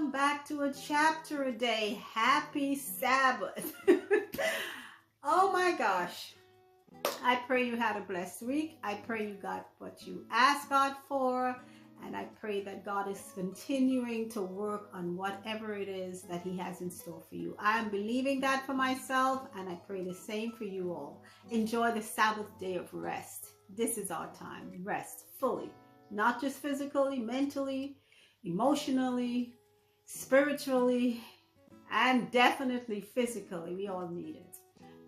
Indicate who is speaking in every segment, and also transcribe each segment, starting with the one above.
Speaker 1: welcome back to a chapter a day. Happy Sabbath. Oh my gosh. I pray you had a blessed week. I pray you got what you asked God for. And I pray that God is continuing to work on whatever it is that He has in store for you. I am believing that for myself, and I pray the same for you all. Enjoy the Sabbath day of rest. This is our time. Rest fully. Not just physically, mentally, emotionally, spiritually, and definitely physically. We all need it.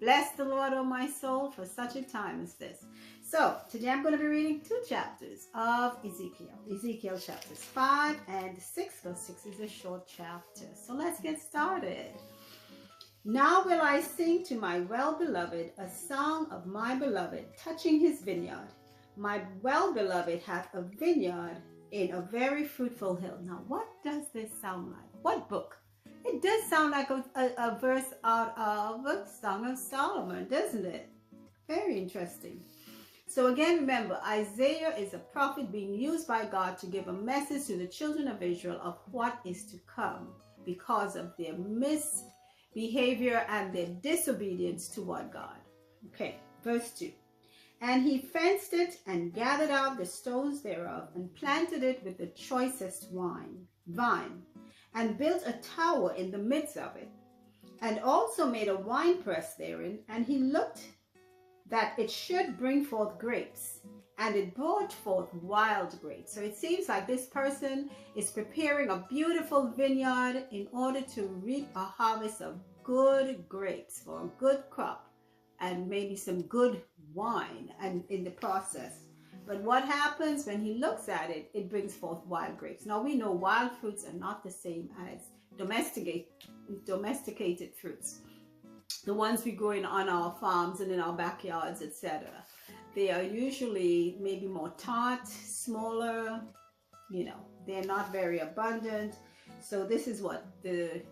Speaker 1: Bless the Lord, O my soul, for such a time as this. So, today I'm going to be reading 2 chapters of Ezekiel. Ezekiel chapters 5 and 6, because 6 is a short chapter. So let's get started. Now will I sing to my well-beloved a song of my beloved, touching his vineyard. My well-beloved hath a vineyard in a very fruitful hill. Now, what does this sound like? What book? It does sound like a verse out of Song of Solomon, doesn't it? Very interesting. So again, remember, Isaiah is a prophet being used by God to give a message to the children of Israel of what is to come because of their misbehavior and their disobedience toward God. Okay, verse 2. And he fenced it and gathered out the stones thereof and planted it with the choicest vine, and built a tower in the midst of it, and also made a winepress therein, and he looked that it should bring forth grapes, and it brought forth wild grapes. So it seems like this person is preparing a beautiful vineyard in order to reap a harvest of good grapes for a good crop, and maybe some good wine and in the process. But what happens when he looks at it? It brings forth wild grapes. Now we know wild fruits are not the same as domesticated fruits. The ones we grow on our farms and in our backyards, etc. They are usually maybe more tart, smaller, they're not very abundant. So this is what the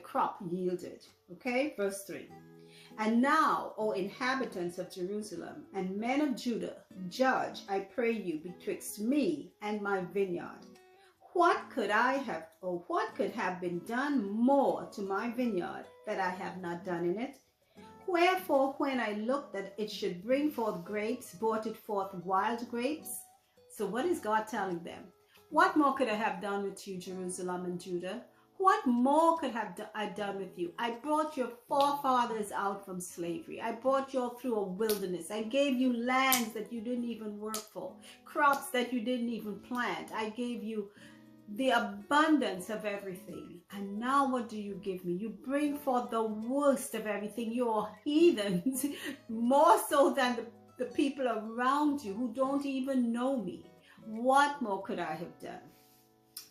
Speaker 1: crop yielded. Okay, verse 3. And now, O inhabitants of Jerusalem and men of Judah, judge, I pray you, betwixt me and my vineyard. What could have been done more to my vineyard that I have not done in it? Wherefore, when I looked that it should bring forth grapes, brought it forth wild grapes? So what is God telling them? What more could I have done with you, Jerusalem and Judah? What more could I done with you? I brought your forefathers out from slavery. I brought you all through a wilderness. I gave you lands that you didn't even work for, crops that you didn't even plant. I gave you the abundance of everything. And now what do you give me? You bring forth the worst of everything. You're heathens, more so than the people around you who don't even know me. What more could I have done?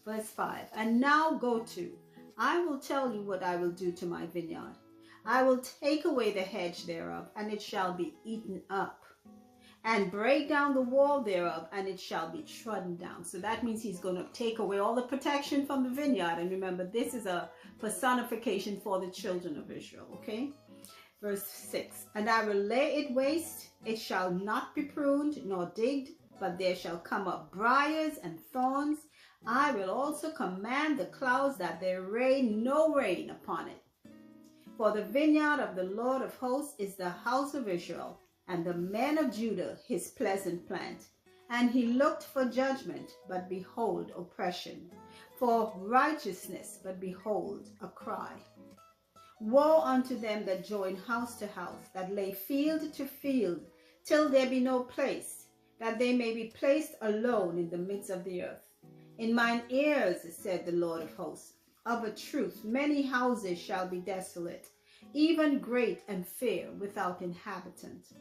Speaker 1: Verse 5, and now go to, I will tell you what I will do to my vineyard. I will take away the hedge thereof, and it shall be eaten up, and break down the wall thereof, and it shall be trodden down. So that means he's going to take away all the protection from the vineyard. And remember, this is a personification for the children of Israel, okay? Verse 6, and I will lay it waste, it shall not be pruned nor digged, but there shall come up briars and thorns. I will also command the clouds that there rain no rain upon it. For the vineyard of the Lord of hosts is the house of Israel, and the men of Judah his pleasant plant. And he looked for judgment, but behold oppression, for righteousness, but behold a cry. Woe unto them that join house to house, that lay field to field, till there be no place, that they may be placed alone in the midst of the earth. In mine ears, said the Lord of hosts, of a truth many houses shall be desolate, even great and fair, without inhabitant.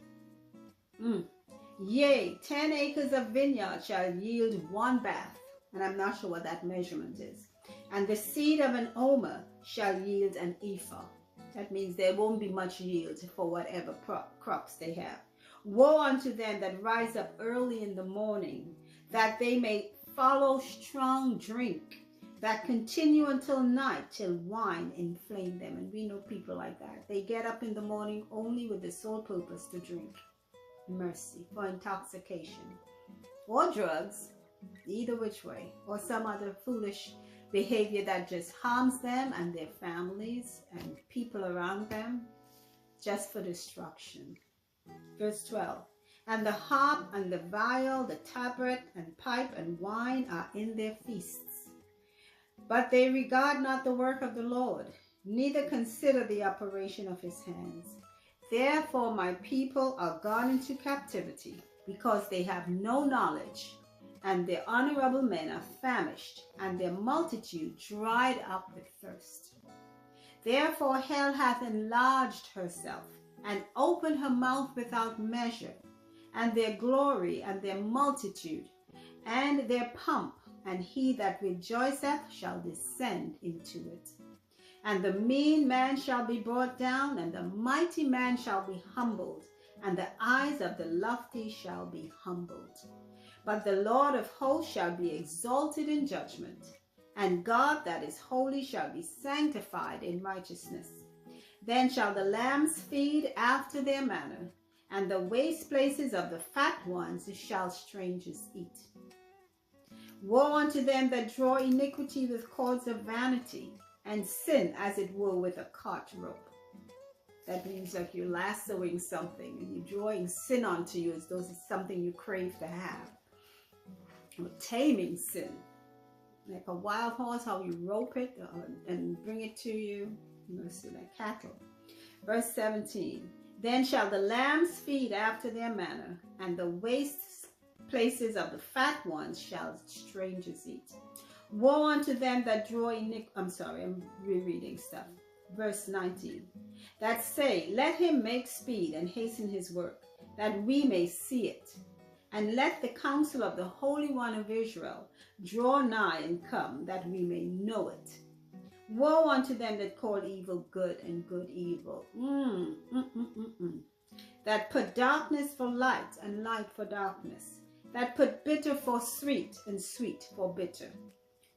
Speaker 1: Yea, 10 acres of vineyard shall yield 1 bath, and I'm not sure what that measurement is. And the seed of an omer shall yield an ephah. That means there won't be much yield for whatever crops they have. Woe unto them that rise up early in the morning, that they may follow strong drink, that continue until night, till wine inflame them. And we know people like that. They get up in the morning only with the sole purpose to drink. Mercy, for intoxication. Or drugs, either which way, or some other foolish behavior that just harms them and their families and people around them, just for destruction. Verse 12. And the harp and the viol, the tabret and pipe and wine are in their feasts. But they regard not the work of the Lord, neither consider the operation of his hands. Therefore my people are gone into captivity, because they have no knowledge, and their honorable men are famished, and their multitude dried up with thirst. Therefore hell hath enlarged herself, and opened her mouth without measure, and their glory and their multitude, and their pomp, and he that rejoiceth shall descend into it. And the mean man shall be brought down, and the mighty man shall be humbled, and the eyes of the lofty shall be humbled. But the Lord of hosts shall be exalted in judgment, and God that is holy shall be sanctified in righteousness. Then shall the lambs feed after their manner, and the waste places of the fat ones shall strangers eat. Woe unto them that draw iniquity with cords of vanity, and sin as it were with a cart rope. That means like you're lassoing something and you're drawing sin onto you as though it's something you crave to have. Or taming sin. Like a wild horse, how you rope it and bring it to you. You know, so like cattle. Verse 17. Then shall the lambs feed after their manner, and the waste places of the fat ones shall strangers eat. Woe unto them that draw iniquity. I'm rereading stuff. Verse 19. That say, let him make speed and hasten his work, that we may see it. And let the counsel of the Holy One of Israel draw nigh and come, that we may know it. Woe unto them that call evil good and good evil. That put darkness for light and light for darkness. That put bitter for sweet and sweet for bitter.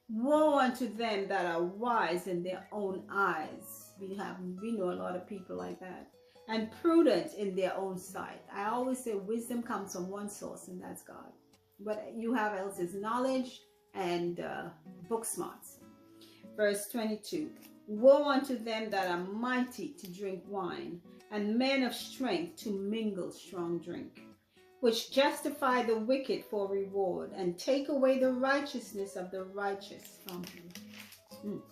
Speaker 1: Woe unto them that are wise in their own eyes. We know a lot of people like that. And prudent in their own sight. I always say wisdom comes from one source, and that's God. But you have else is knowledge and book smarts. Verse 22. Woe unto them that are mighty to drink wine, and men of strength to mingle strong drink, which justify the wicked for reward, and take away the righteousness of the righteous from him.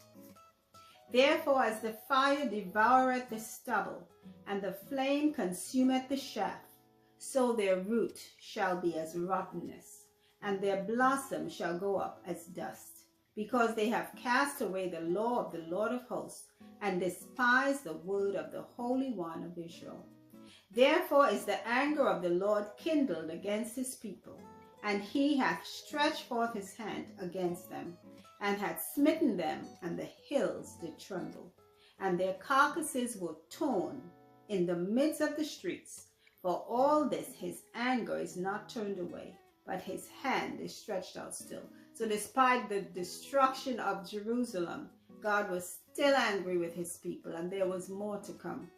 Speaker 1: Therefore as the fire devoureth the stubble, and the flame consumeth the shaft, so their root shall be as rottenness, and their blossom shall go up as dust, because they have cast away the law of the Lord of hosts, and despised the word of the Holy One of Israel. Therefore is the anger of the Lord kindled against his people, and he hath stretched forth his hand against them, and hath smitten them, and the hills did tremble, and their carcasses were torn in the midst of the streets. For all this his anger is not turned away, but his hand is stretched out still. So despite the destruction of Jerusalem, God was still angry with his people, and there was more to come.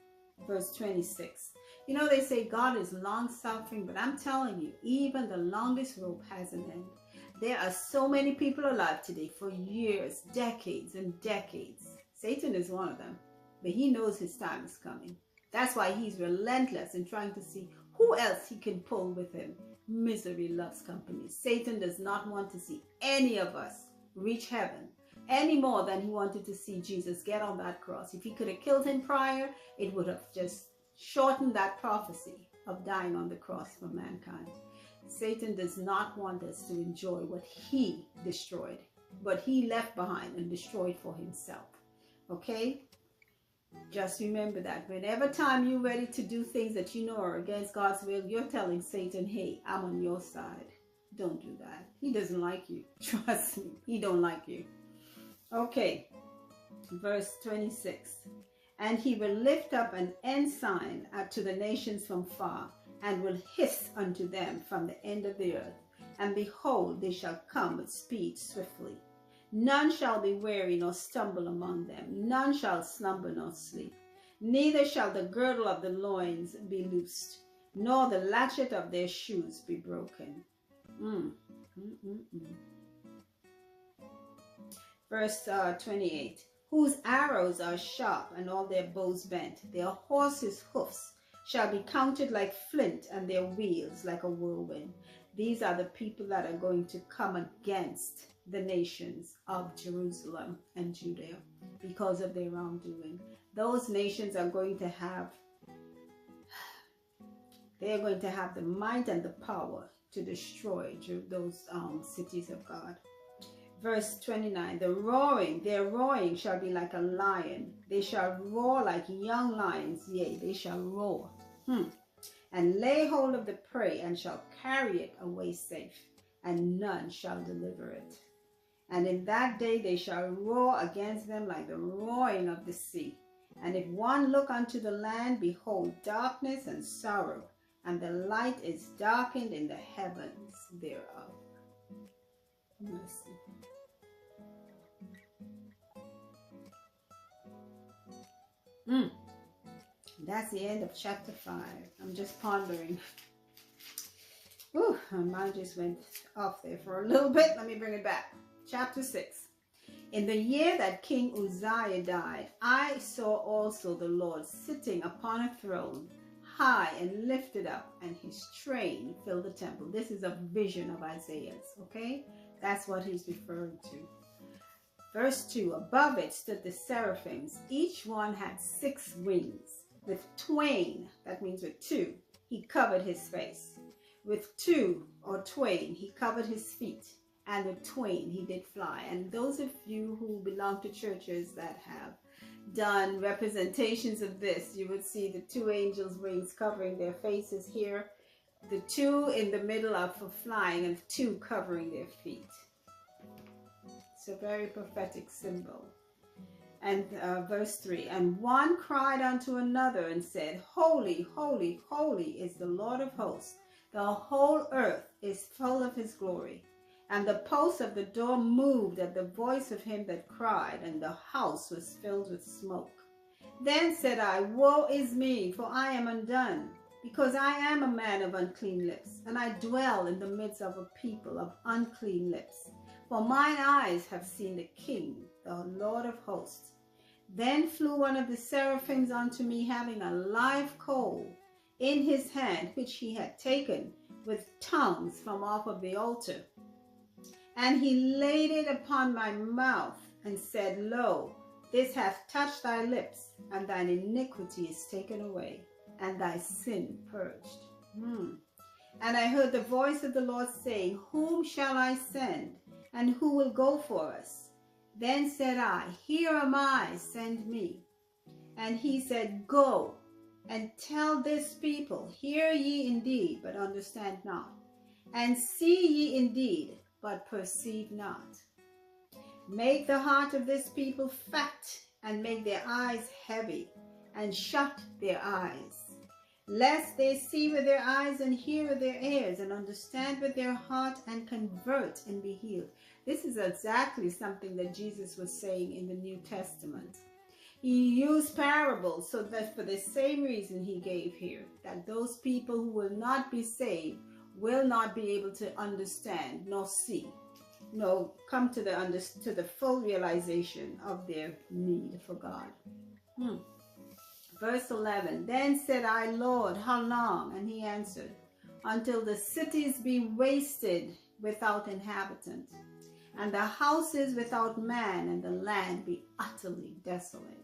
Speaker 1: Verse 26. You know, they say God is long-suffering, but I'm telling you, even the longest rope has an end. There are so many people alive today for years, decades and decades. Satan is one of them, but he knows his time is coming. That's why he's relentless in trying to see who else he can pull with him. Misery loves company. Satan does not want to see any of us reach heaven any more than he wanted to see Jesus get on that cross. If he could have killed him prior, it would have just shortened that prophecy of dying on the cross for mankind. Satan does not want us to enjoy what he destroyed, what he left behind and destroyed for himself. Okay? Just remember that whenever time you're ready to do things that you know are against God's will, you're telling Satan, hey, I'm on your side. Don't do that. He doesn't like you. Trust me, he don't like you. Okay, verse 26. And he will lift up an ensign to the nations from far, and will hiss unto them from the end of the earth. And behold, they shall come with speed swiftly. None shall be weary nor stumble among them. None shall slumber nor sleep. Neither shall the girdle of the loins be loosed, nor the latchet of their shoes be broken. Verse 28. Whose arrows are sharp and all their bows bent. Their horses' hoofs shall be counted like flint and their wheels like a whirlwind. These are the people that are going to come against the nations of Jerusalem and Judea because of their wrongdoing. Those nations are going to have, they are going to have the might and the power to destroy those cities of God. Verse 29, their roaring shall be like a lion. They shall roar like young lions. Yea, they shall roar. And lay hold of the prey and shall carry it away safe, and none shall deliver it. And in that day they shall roar against them like the roaring of the sea. And if one look unto the land, behold, darkness and sorrow, and the light is darkened in the heavens thereof. Mercy. That's the end of chapter 5. I'm just pondering. Ooh, my mind just went off there for a little bit. Let me bring it back. Chapter 6. In the year that King Uzziah died, I saw also the Lord sitting upon a throne, high and lifted up, and his train filled the temple. This is a vision of Isaiah's, okay? That's what he's referring to. Verse 2, above it stood the seraphims. Each one had 6 wings. With twain, that means with 2, he covered his face. With 2 or twain, he covered his feet. And with twain, he did fly. And those of you who belong to churches that have done representations of this, you would see the 2 angels' wings covering their faces here. The 2 in the middle are for flying, and 2 covering their feet. It's a very prophetic symbol. And verse 3, and one cried unto another and said, Holy, holy, holy is the Lord of hosts. The whole earth is full of his glory. And the posts of the door moved at the voice of him that cried, and the house was filled with smoke. Then said I, Woe is me, for I am undone, because I am a man of unclean lips, and I dwell in the midst of a people of unclean lips. For mine eyes have seen the King, the Lord of hosts. Then flew one of the seraphims unto me, having a live coal in his hand, which he had taken with tongues from off of the altar. And he laid it upon my mouth, and said, Lo, this hath touched thy lips, and thine iniquity is taken away, and thy sin purged. And I heard the voice of the Lord saying, Whom shall I send? And who will go for us? Then said I, Here am I, send me. And he said, Go, and tell this people, Hear ye indeed, but understand not, and see ye indeed, but perceive not. Make the heart of this people fat, and make their eyes heavy, and shut their eyes, lest they see with their eyes, and hear with their ears, and understand with their heart, and convert and be healed. This is exactly something that Jesus was saying in the New Testament. He used parables, so that for the same reason he gave here, that those people who will not be saved will not be able to understand nor see, nor come to the full realization of their need for God. Verse 11, Then said I, Lord, how long? And he answered, Until the cities be wasted without inhabitant, and the houses without man, and the land be utterly desolate.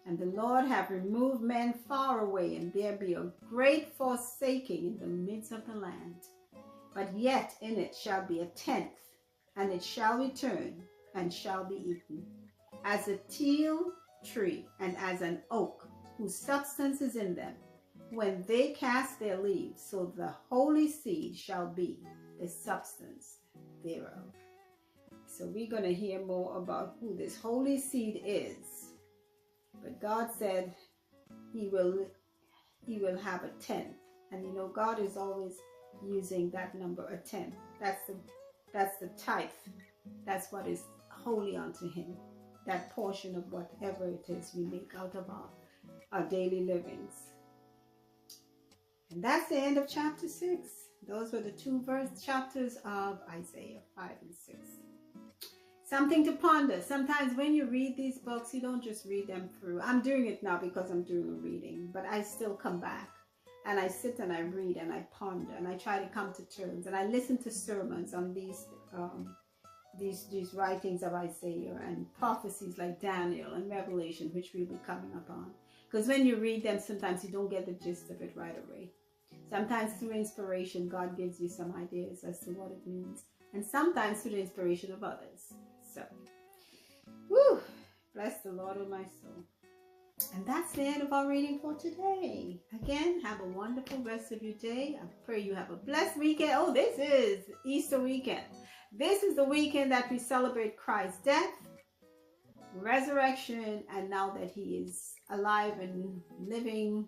Speaker 1: And the Lord have removed men far away, and there be a great forsaking in the midst of the land. But yet in it shall be a tenth, and it shall return, and shall be eaten, as a teil tree, and as an oak, whose substance is in them, when they cast their leaves, so the holy seed shall be the substance thereof. So we're going to hear more about who this holy seed is. But God said he will have a tenth. And you know, God is always using that number, a tenth. That's the tithe. That's what is holy unto him. That portion of whatever it is we make out of our daily livings. And that's the end of chapter 6. Those were the 2 chapters of Isaiah, 5 and 6. Something to ponder. Sometimes when you read these books, you don't just read them through. I'm doing it now because I'm doing a reading, but I still come back and I sit and I read and I ponder and I try to come to terms, and I listen to sermons on these writings of Isaiah and prophecies like Daniel and Revelation, which we'll be coming up on. Because when you read them, sometimes you don't get the gist of it right away. Sometimes through inspiration, God gives you some ideas as to what it means, and sometimes through the inspiration of others. So, whew, bless the Lord, O my soul. And that's the end of our reading for today. Again, have a wonderful rest of your day. I pray you have a blessed weekend. Oh, this is Easter weekend. This is the weekend that we celebrate Christ's death, resurrection, and now that he is alive and living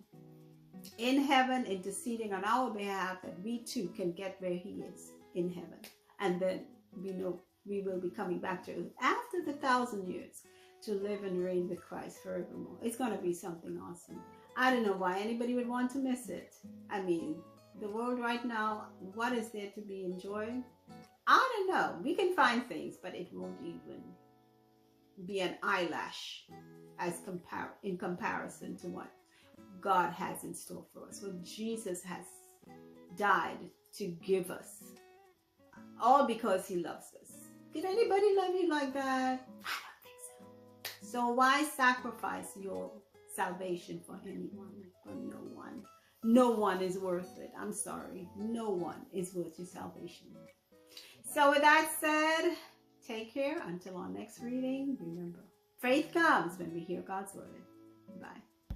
Speaker 1: in heaven, interceding on our behalf, that we too can get where he is in heaven. And then we know we will be coming back to earth after the 1,000 years to live and reign with Christ forevermore. It's going to be something awesome. I don't know why anybody would want to miss it. I mean, the world right now, what is there to be enjoying? I don't know. We can find things, but it won't even be an eyelash in comparison to what God has in store for us, what Jesus has died to give us, all because he loves us. Did anybody love you like that? I don't think so. So why sacrifice your salvation for anyone? For no one. No one is worth it. I'm sorry. No one is worth your salvation. So with that said, take care until our next reading. Remember, faith comes when we hear God's word. Bye.